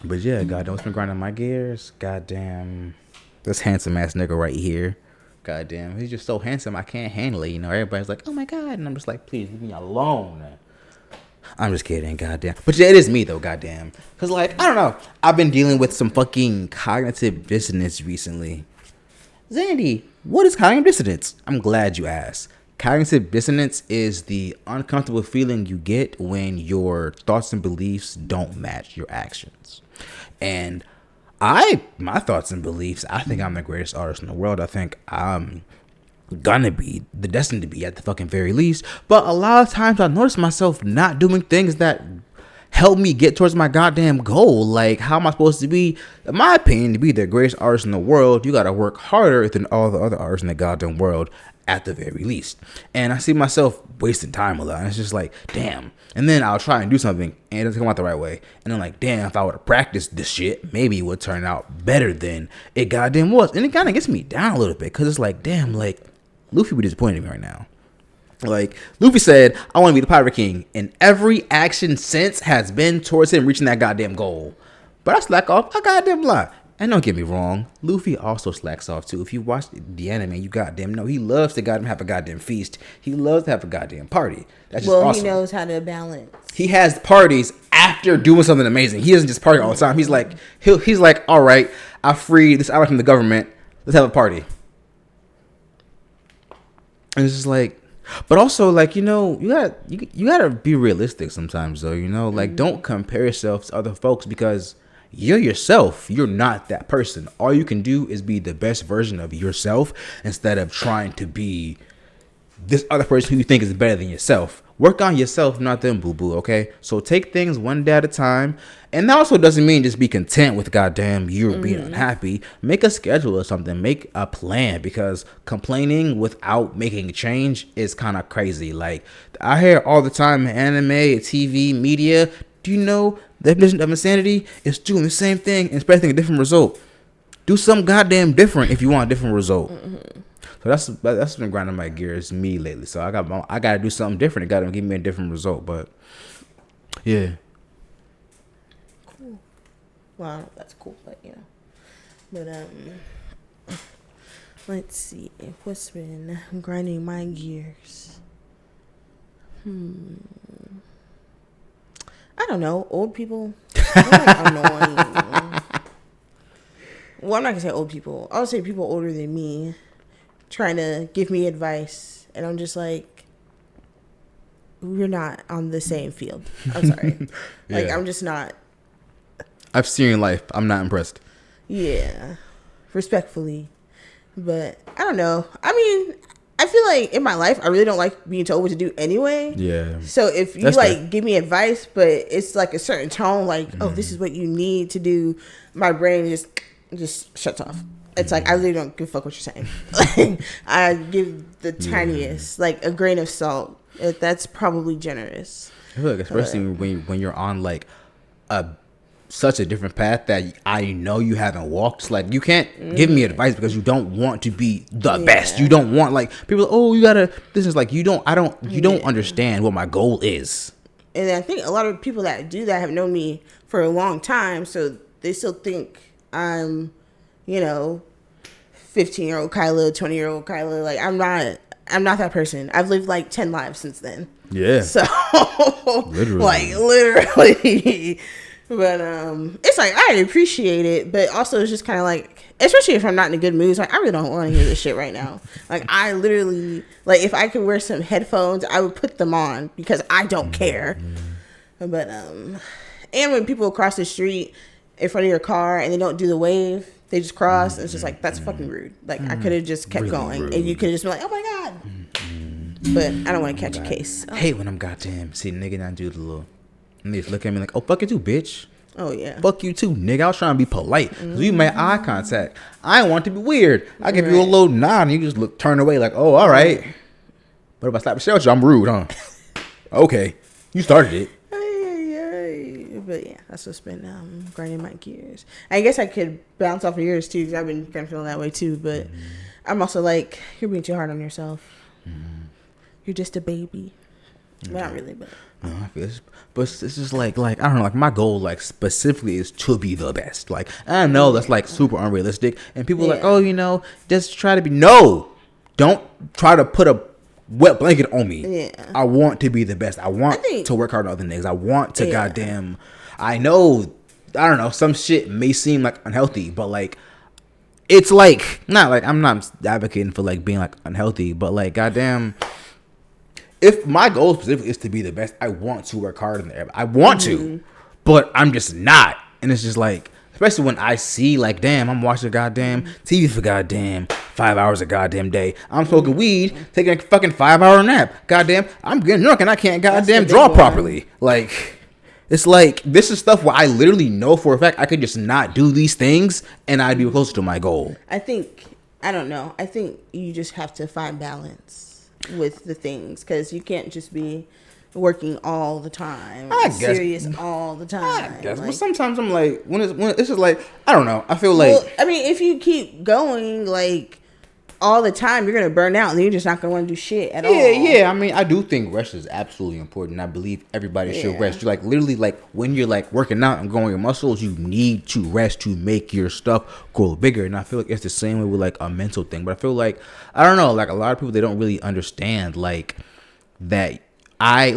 [SPEAKER 2] But yeah, goddamn, what's been grinding my gears? Goddamn, this handsome ass nigga right here. Goddamn, he's just so handsome I can't handle it. You know, everybody's like, oh my god, and I'm just like, please leave me alone. I'm just kidding, goddamn. But yeah, it is me though, goddamn. Cause like, I don't know. I've been dealing with some fucking cognitive dissonance recently. Zandy, what is cognitive dissonance? I'm glad you asked. Cognitive dissonance is the uncomfortable feeling you get when your thoughts and beliefs don't match your actions. And my thoughts and beliefs, I think I'm the greatest artist in the world. I think I'm gonna be the destined to be at the fucking very least. But a lot of times I notice myself not doing things that help me get towards my goddamn goal. Like, how am I supposed to be, in my opinion, to be the greatest artist in the world? You gotta work harder than all the other artists in the goddamn world at the very least. And I see myself wasting time a lot. And it's just like, damn. And then I'll try and do something and it doesn't come out the right way. And I'm like, damn, if I would have practiced this shit, maybe it would turn out better than it goddamn was. And it kind of gets me down a little bit because it's like, damn, like, Luffy would be disappointed in me right now. Like, Luffy said, I want to be the Pirate King. And every action since has been towards him reaching that goddamn goal. But I slack off a goddamn lot. And don't get me wrong, Luffy also slacks off too. If you watch the anime, you goddamn know he loves to goddamn have a goddamn feast. He loves to have a goddamn party. That's just awesome.
[SPEAKER 1] He knows how to balance.
[SPEAKER 2] He has parties after doing something amazing. He doesn't just party all the time. He's like, all right, I freed this island from the government. Let's have a party. And it's just like, but also like, you know, you gotta be realistic sometimes though. You know, like don't compare yourself to other folks because you're yourself. You're not that person. All you can do is be the best version of yourself instead of trying to be this other person who you think is better than yourself. Work on yourself, not them, boo-boo, okay? So take things one day at a time. And that also doesn't mean just be content with goddamn you being unhappy. Make a schedule or something. Make a plan because complaining without making a change is kind of crazy. Like, I hear all the time in anime, TV, media, do you know the definition of insanity is doing the same thing and expecting a different result? Do something goddamn different if you want a different result. So that's been grinding my gears me lately. So I gotta do something different. It gotta give me a different result. But yeah.
[SPEAKER 1] Cool. Wow, that's cool. But you know, but let's see what's been grinding my gears. I don't know. Old people. I'm annoying. Well, I'm not gonna say old people. I'll say people older than me trying to give me advice, and I'm just like, we're not on the same field. I'm sorry.
[SPEAKER 2] Yeah.
[SPEAKER 1] Like, I'm just not.
[SPEAKER 2] I've seen your life. I'm not impressed.
[SPEAKER 1] Yeah, respectfully, but I don't know. I mean, I feel like in my life, I really don't like being told what to do anyway.
[SPEAKER 2] Yeah.
[SPEAKER 1] So if you give me advice, but it's like a certain tone, like, oh, this is what you need to do, my brain just shuts off. It's like, I really don't give a fuck what you're saying. Like, I give the tiniest, like a grain of salt. That's probably generous.
[SPEAKER 2] I feel like especially when you're on like such a different path that I know you haven't walked. It's like, you can't give me advice because you don't want to be the best. You don't want, like, people, oh, you gotta, this is like, you don't understand what my goal is.
[SPEAKER 1] And I think a lot of people that do that have known me for a long time, so they still think I'm, 15-year-old Kyla, 20-year-old Kyla. Like, I'm not that person. I've lived like 10 lives since then. Yeah. So literally. But it's like, I appreciate it, but also it's just kind of like, especially if I'm not in a good mood, it's like, I really don't want to hear this shit right now. Like, I literally, like, if I could wear some headphones, I would put them on because I don't care. But and when people cross the street in front of your car and they don't do the wave, they just cross, and it's just like, that's fucking rude. Like, I could have just kept really going rude. And you could have just been like, oh my god. But I don't want to catch a case.
[SPEAKER 2] I hate when I'm goddamn see nigga not do the little, and they just look at me like, oh, fuck you too, bitch.
[SPEAKER 1] Oh yeah,
[SPEAKER 2] fuck you too, nigga. I was trying to be polite. So you made eye contact. I didn't want to be weird. I give you a little nod and you just turn away like, oh, all right. But if I slap a shell at you, I'm rude, huh? Okay, you started it.
[SPEAKER 1] But yeah, that's what's been grinding my gears. I guess I could bounce off of yours too, because I've been kind of feeling that way too. But I'm also like, you're being too hard on yourself. You're just a baby. But not really, but
[SPEAKER 2] no, I feel but it's just like I don't know, like my goal like specifically is to be the best. Like, I know that's like super unrealistic, and people are like, oh, just try to be. No, don't try to put a wet blanket on me.
[SPEAKER 1] Yeah.
[SPEAKER 2] I want to be the best. I want to work hard on other things. I want to goddamn. I know. I don't know. Some shit may seem like unhealthy, but like, it's like not like I'm not advocating for like being like unhealthy, but like goddamn. If my goal specifically is to be the best, I want to work hard in there. I want to, but I'm just not. And it's just like, especially when I see like, damn, I'm watching goddamn TV for goddamn 5 hours a goddamn day. I'm smoking weed, taking a fucking 5-hour nap. Goddamn, I'm getting drunk and I can't goddamn draw properly. Like, it's like, this is stuff where I literally know for a fact I could just not do these things and I'd be closer to my goal.
[SPEAKER 1] I don't know. I think you just have to find balance with the things, because you can't just be working all the time, serious all the time.
[SPEAKER 2] I guess, like, but sometimes I'm like, when it's just like, I don't know. I feel like, well,
[SPEAKER 1] I mean, if you keep going like all the time, you're gonna burn out, and you're just not gonna want to do shit at all.
[SPEAKER 2] Yeah. I mean, I do think rest is absolutely important. I believe everybody should rest. You're like literally like when you're like working out and growing your muscles, you need to rest to make your stuff grow bigger. And I feel like it's the same way with like a mental thing. But I feel like, I don't know, like a lot of people, they don't really understand like that. I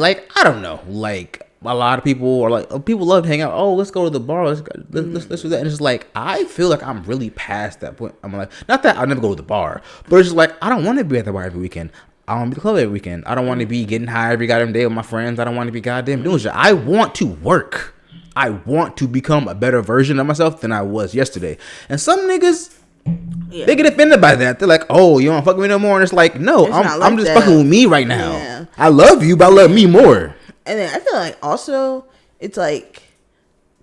[SPEAKER 2] don't know, like a lot of people are like, oh, people love to hang out. Oh, let's go to the bar. Let's do that. And it's just like, I feel like I'm really past that point. I'm like, not that I'll never go to the bar, but it's just like, I don't want to be at the bar every weekend. I want to be at the club every weekend. I don't want to be getting high every goddamn day with my friends. I don't want to be goddamn doing shit. I want to work. I want to become a better version of myself than I was yesterday. And some niggas, they get offended by that. They're like, oh, you don't fuck with me no more. And it's like, no, I'm just fucking with me right now. Yeah. I love you, but I love me more.
[SPEAKER 1] And then I feel like also it's like,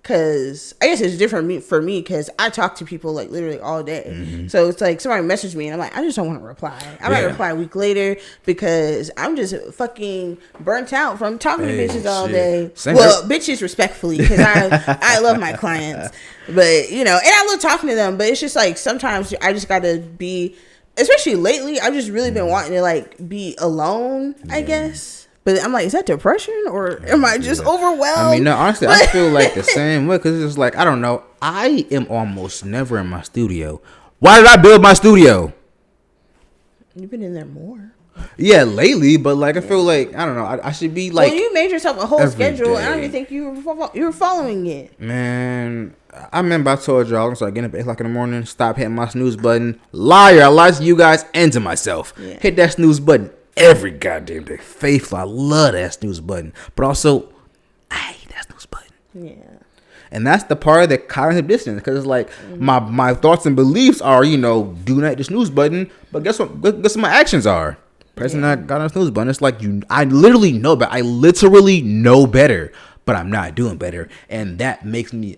[SPEAKER 1] because I guess it's different for me because I talk to people like literally all day. Mm-hmm. So it's like somebody messaged me and I'm like, I just don't want to reply. I might reply a week later because I'm just fucking burnt out from talking to bitches all day. Well, bitches respectfully, because I love my clients. But, you know, and I love talking to them. But it's just like sometimes I just got to be, especially lately, I've just really been wanting to like be alone, I guess. But I'm like, is that depression or am I just overwhelmed?
[SPEAKER 2] I mean, no, honestly, I feel like the same way because it's like, I don't know. I am almost never in my studio. Why did I build my studio?
[SPEAKER 1] You've been in there more.
[SPEAKER 2] Yeah, lately, but like, I feel like, I don't know. I should be like.
[SPEAKER 1] Well, you made yourself a whole schedule. I don't even think you were following it.
[SPEAKER 2] Man, I remember I told y'all I'm going to start getting up at 8 o'clock in the morning, stop hitting my snooze button. Liar. I lied to you guys and to myself. Yeah. Hit that snooze button every goddamn day. Faithful. I love that snooze button. But also, I hate that snooze button. Yeah. And that's the part of the cognitive dissonance. Because it's like, my thoughts and beliefs are, you know, do not hit the snooze button. But guess what my actions are? Pressing that goddamn snooze button. It's like, I literally know better. I literally know better. But I'm not doing better. And that makes me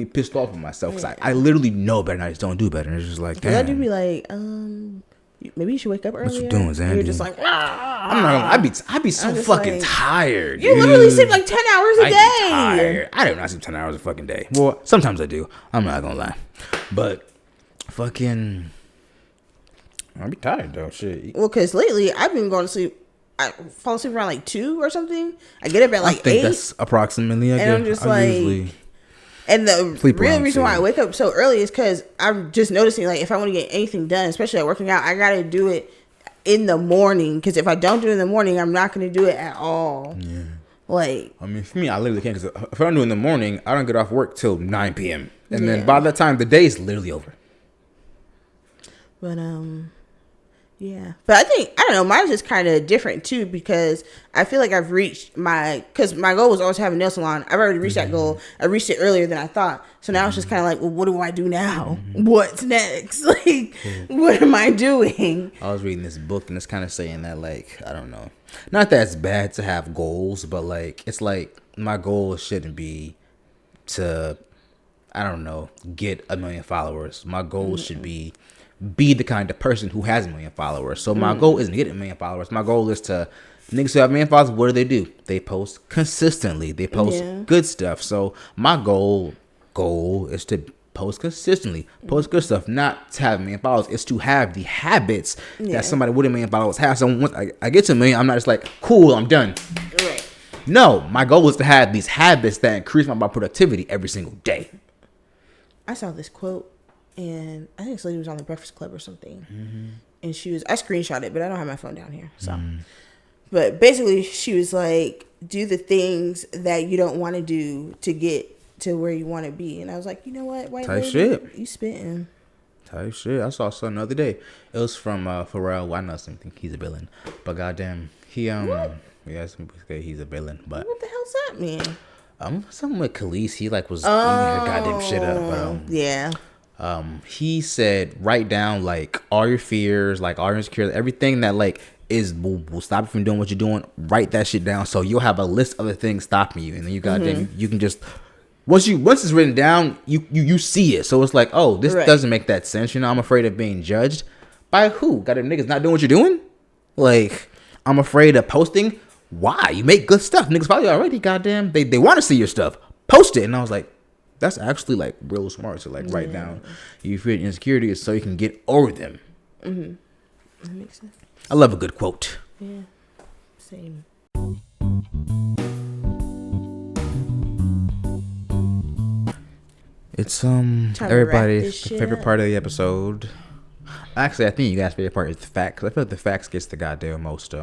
[SPEAKER 2] pissed off with myself. Because I literally know better and I just don't do better. And it's just like, damn.
[SPEAKER 1] I do be like, maybe you should wake up earlier.
[SPEAKER 2] What you doing, Xandy?
[SPEAKER 1] You're just like,
[SPEAKER 2] I'm not gonna, I'd be so fucking like, tired.
[SPEAKER 1] You literally sleep like 10 hours a day.
[SPEAKER 2] Tired. I do not sleep 10 hours a fucking day. Well, sometimes I do. I'm not gonna lie. But fucking, I'll be tired though. Shit.
[SPEAKER 1] Well, because lately I've been going to sleep. I fall asleep around like 2 or something. I get up at like 8. I think
[SPEAKER 2] that's approximately.
[SPEAKER 1] And I'm just like. And the real reason why I wake up so early is because I'm just noticing, like, if I want to get anything done, especially at working out, I got to do it in the morning. Because if I don't do it in the morning, I'm not going to do it at all. Yeah. Like. I
[SPEAKER 2] mean, for me, I literally can't. Because if I don't do it in the morning, I don't get off work till 9 p.m. And then by that time, the day is literally over.
[SPEAKER 1] But, yeah. But I think, I don't know, mine's just kind of different too because I feel like I've reached because my goal was always to have a nail salon. I've already reached that goal. I reached it earlier than I thought. So now it's just kind of like, well, what do I do now? What's next? Like, what am I doing?
[SPEAKER 2] I was reading this book and it's kind of saying that, like, I don't know. Not that it's bad to have goals, but like, it's like my goal shouldn't be to, I don't know, get 1 million followers. My goal should be the kind of person who has 1 million followers. So my goal isn't to get 1 million followers. My goal is to, niggas who have 1 million followers, what do? They post consistently. They post good stuff. So my goal is to post consistently. Post good stuff. Not to have 1 million followers. It's to have the habits that somebody with 1 million followers has. So once I get to 1 million, I'm not just like, cool, I'm done. Right. No, my goal is to have these habits that increase my productivity every single day.
[SPEAKER 1] I saw this quote. And I think this lady was on the Breakfast Club or something. and I screenshot it, but I don't have my phone down here. So, but basically, she was like, do the things that you don't want to do to get to where you want to be. And I was like, you know what, white lady,
[SPEAKER 2] shit.
[SPEAKER 1] You spitting.
[SPEAKER 2] Type shit. I saw something the other day. It was from Pharrell. Well, I know something. He's a villain, but goddamn, he yeah, some people say he's a villain. But
[SPEAKER 1] what the hell's that mean?
[SPEAKER 2] Something with Khalees. He like was eating her goddamn shit up. But
[SPEAKER 1] yeah.
[SPEAKER 2] He said write down like all your fears, like all your insecurities, everything that like will stop you from doing what you're doing. Write that shit down so you'll have a list of the things stopping you, and then you goddamn you can just. Once it's written down, you see it. So it's like, oh, this doesn't make that sense. You know, I'm afraid of being judged. By who? Got them niggas not doing what you're doing? Like, I'm afraid of posting. Why? You make good stuff. Niggas follow you already, goddamn. They want to see your stuff. Post it. And I was like, that's actually like real smart. So like write down you feel insecurities so you can get over them.
[SPEAKER 1] Mm-hmm. That makes sense.
[SPEAKER 2] I love a good quote.
[SPEAKER 1] Yeah. Same.
[SPEAKER 2] It's everybody's favorite part of the episode. Actually, I think you guys' favorite part is the facts. I feel like the facts gets the goddamn most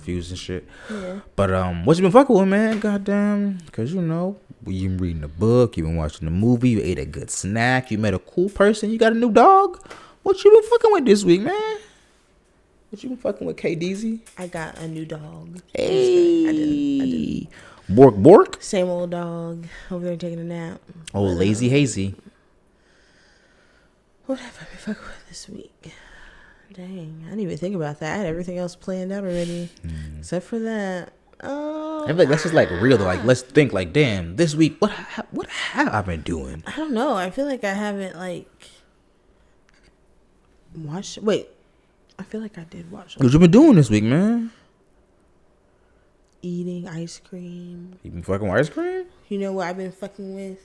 [SPEAKER 2] views and shit. Yeah. But what you been fucking with, man? Goddamn, because you know you been reading a book, you been watching a movie, you ate a good snack, you met a cool person, you got a new dog. What you been fucking with this week, man? What you been fucking with, KDZ?
[SPEAKER 1] I got a new dog.
[SPEAKER 2] Hey,
[SPEAKER 1] I didn't.
[SPEAKER 2] Bork.
[SPEAKER 1] Same old dog over there taking a nap.
[SPEAKER 2] Oh, lazy hazy.
[SPEAKER 1] What have I been fucking with this week? Dang, I didn't even think about that. I had everything else planned out already, except for that.
[SPEAKER 2] I feel like that's just like real though. Like let's think like, damn, this week what have I been doing?
[SPEAKER 1] I don't know. I feel like I haven't like watched. Wait, I feel like I did watch.
[SPEAKER 2] What you been doing this week, man?
[SPEAKER 1] Eating ice cream.
[SPEAKER 2] You been fucking with ice cream?
[SPEAKER 1] You know what I've been fucking with?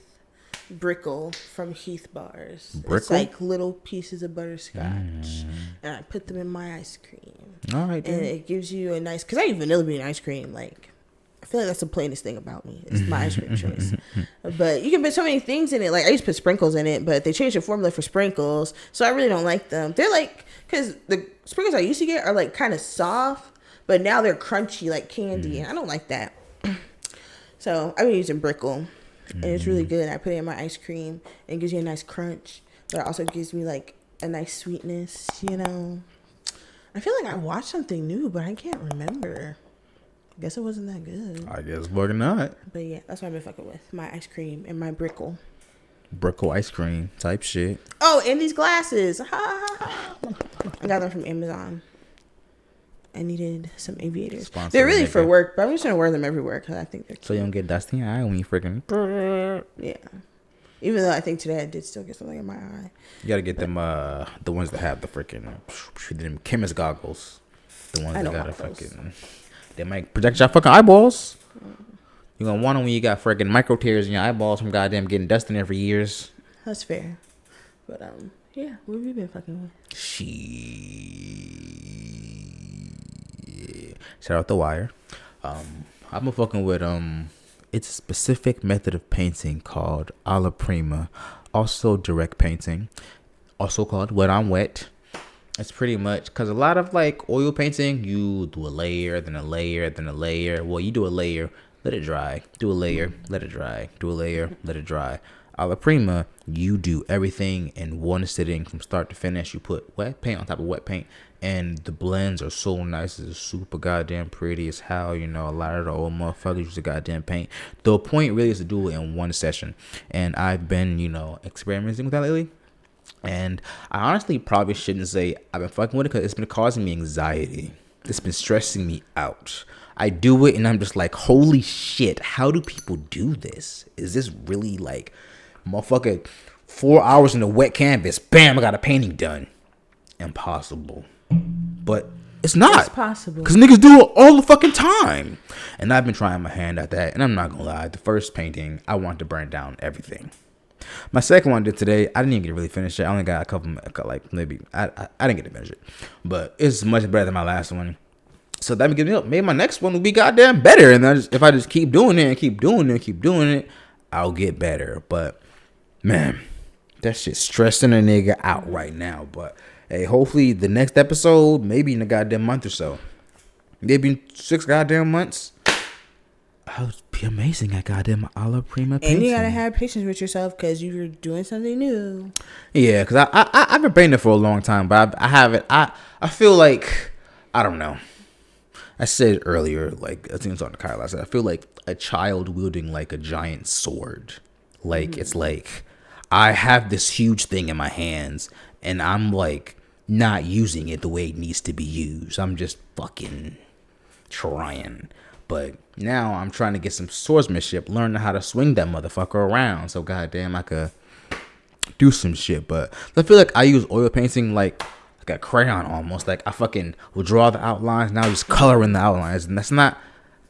[SPEAKER 1] Brickle from Heath Bars.
[SPEAKER 2] Brickle?
[SPEAKER 1] It's like little pieces of butterscotch. And I put them in my ice cream.
[SPEAKER 2] All right,
[SPEAKER 1] and it gives you a nice... Because I eat vanilla bean ice cream. Like, I feel like that's the plainest thing about me. It's my ice cream choice. But you can put so many things in it. Like, I used to put sprinkles in it, but they changed the formula for sprinkles. So I really don't like them. They're like... Because the sprinkles I used to get are like kind of soft. But now they're crunchy like candy, and I don't like that. So I've been using Brickle, and it's really good. I put it in my ice cream, and it gives you a nice crunch, but it also gives me like a nice sweetness, you know. I feel like I watched something new, but I can't remember. I guess it wasn't that good.
[SPEAKER 2] I guess fucking not.
[SPEAKER 1] But yeah, that's what I've been fucking with. My ice cream and my Brickle.
[SPEAKER 2] Brickle ice cream type shit.
[SPEAKER 1] Oh, and these glasses. I got them from Amazon. I needed some aviators. Sponsor they're really for work, but I'm just gonna wear them everywhere because I think they're cute.
[SPEAKER 2] So you don't get dusty in your eye when you freaking.
[SPEAKER 1] Yeah. Even though I think today I did still get something in my eye.
[SPEAKER 2] You gotta get them the ones that have the freaking them chemist goggles. The ones that gotta fucking. They might protect your fucking eyeballs. You're gonna want them when you got freaking micro tears in your eyeballs from goddamn getting dust in there for years.
[SPEAKER 1] That's fair. But yeah, what have you been fucking with?
[SPEAKER 2] Shout out The Wire. I've been fucking with it's a specific method of painting called Alla Prima, also direct painting, also called Wet on Wet. It's pretty much because a lot of like oil painting, you do a layer, then a layer, then a layer. Well, you do a layer, let it dry. Do a layer, let it dry. Do a layer, let it dry. Alla Prima, you do everything in one sitting from start to finish. You put wet paint on top of wet paint, and the blends are so nice. It's super goddamn pretty. It's how, you know, a lot of the old motherfuckers use the goddamn paint. The point really is to do it in one session, and I've been, you know, experimenting with that lately. And I honestly probably shouldn't say I've been fucking with it because it's been causing me anxiety. It's been stressing me out. I do it and I'm just like, holy shit, how do people do this? Is this really like, motherfucker, 4 hours in a wet canvas, bam, I got a painting done. Impossible. But it's not.
[SPEAKER 1] It's possible.
[SPEAKER 2] Because niggas do it all the fucking time. And I've been trying my hand at that. And I'm not going to lie, the first painting, I wanted to burn down everything. My second one I did today, I didn't even get to really finish it. I only got a couple, like maybe, I didn't get to finish it. But it's much better than my last one. So that gives me up. Maybe my next one will be goddamn better. And if I just keep doing it and keep doing it and keep doing it, I'll get better. But man, that shit's stressing a nigga out right now. But Hey, hopefully the next episode, maybe in a goddamn month or so. Maybe in 6 goddamn months. I would be amazing at goddamn Alla Prima painting.
[SPEAKER 1] And you gotta have patience with yourself because you're doing something new.
[SPEAKER 2] Yeah, because I've been painting for a long time, but I haven't. I feel like, I don't know. I said earlier, like, I think it was on the Kyle, I said, I feel like a child wielding like a giant sword. Like, it's like, I have this huge thing in my hands, and I'm like, not using it the way it needs to be used. I'm just fucking trying. But now I'm trying to get some swordsmanship, learning how to swing that motherfucker around. So goddamn, I could do some shit. But I feel like I use oil painting like a crayon almost. Like I fucking will draw the outlines, now just color in the outlines, and that's not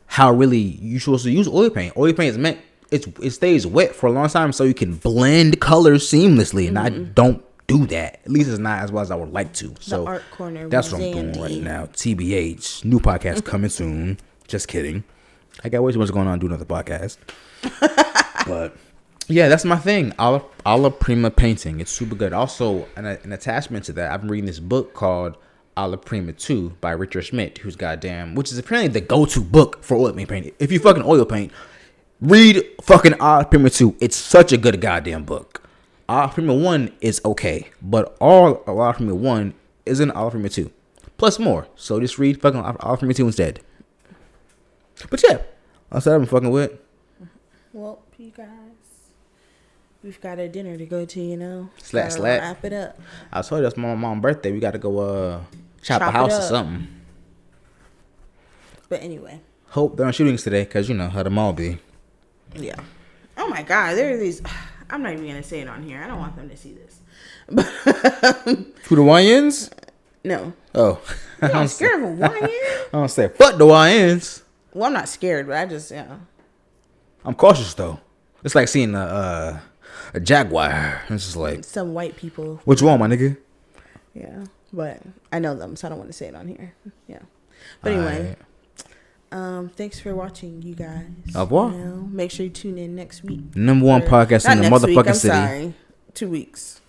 [SPEAKER 2] how really you're supposed to use oil paint. Oil paint is meant it stays wet for a long time so you can blend colors seamlessly, and I don't do that. At least it's not as well as I would like to. So
[SPEAKER 1] Art Corner,
[SPEAKER 2] that's what I'm doing right now. TBH, new podcast coming soon. Just kidding. I got way too much going on doing another podcast. But yeah, that's my thing. Alla Prima painting. It's super good. Also, an attachment to that, I've been reading this book called Alla Prima 2 by Richard Schmidt, who's goddamn, which is apparently the go-to book for oil painting. If you fucking oil paint, read fucking Alla Prima 2. It's such a good goddamn book. Alla Prima 1 is okay, but all Alla Prima 1 is in Alla Prima 2. Plus more. So just read fucking Alla Prima 2 instead. But yeah, that's what I've been fucking with.
[SPEAKER 1] Well, you guys, we've got a dinner to go to, you know.
[SPEAKER 2] Slap.
[SPEAKER 1] Wrap it up.
[SPEAKER 2] I told you that's my mom's birthday. We got to go chop a house or something.
[SPEAKER 1] But anyway.
[SPEAKER 2] Hope there aren't shootings today, because you know how the mall be.
[SPEAKER 1] Yeah. Oh my God, there are these. I'm not even going to say it on here. I don't want them to see this.
[SPEAKER 2] Who, the YNs?
[SPEAKER 1] No.
[SPEAKER 2] Oh.
[SPEAKER 1] I'm scared of a YN.
[SPEAKER 2] I don't say, fuck the YNs.
[SPEAKER 1] Well, I'm not scared, but I just,
[SPEAKER 2] I'm cautious, though. It's like seeing a jaguar. It's just like,
[SPEAKER 1] some white people.
[SPEAKER 2] What you want, my nigga?
[SPEAKER 1] Yeah. But I know them, so I don't want to say it on here. Yeah. But anyway. Thanks for watching, you guys.
[SPEAKER 2] Au revoir.
[SPEAKER 1] You know, make sure you tune in next week.
[SPEAKER 2] Number one podcast in the motherfucking city.
[SPEAKER 1] Sorry. 2 weeks.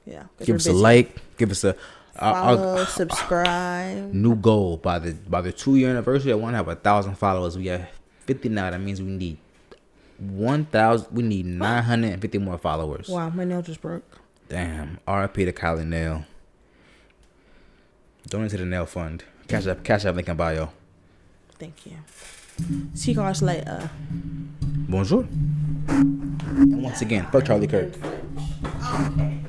[SPEAKER 1] Yeah.
[SPEAKER 2] Give us a like. Give us a
[SPEAKER 1] follow, subscribe.
[SPEAKER 2] New goal by the 2-year anniversary. I want to have 1,000 followers. We have 50 now. That means we need 1,000. We need 950 more followers.
[SPEAKER 1] Wow, my nail just broke.
[SPEAKER 2] Damn. R.I.P. to Kylie Nail. Donate to the nail fund. Cash up link in bio.
[SPEAKER 1] Thank you. See you guys later.
[SPEAKER 2] Bonjour. And once again, fuck Charlie Kirk.
[SPEAKER 1] Okay.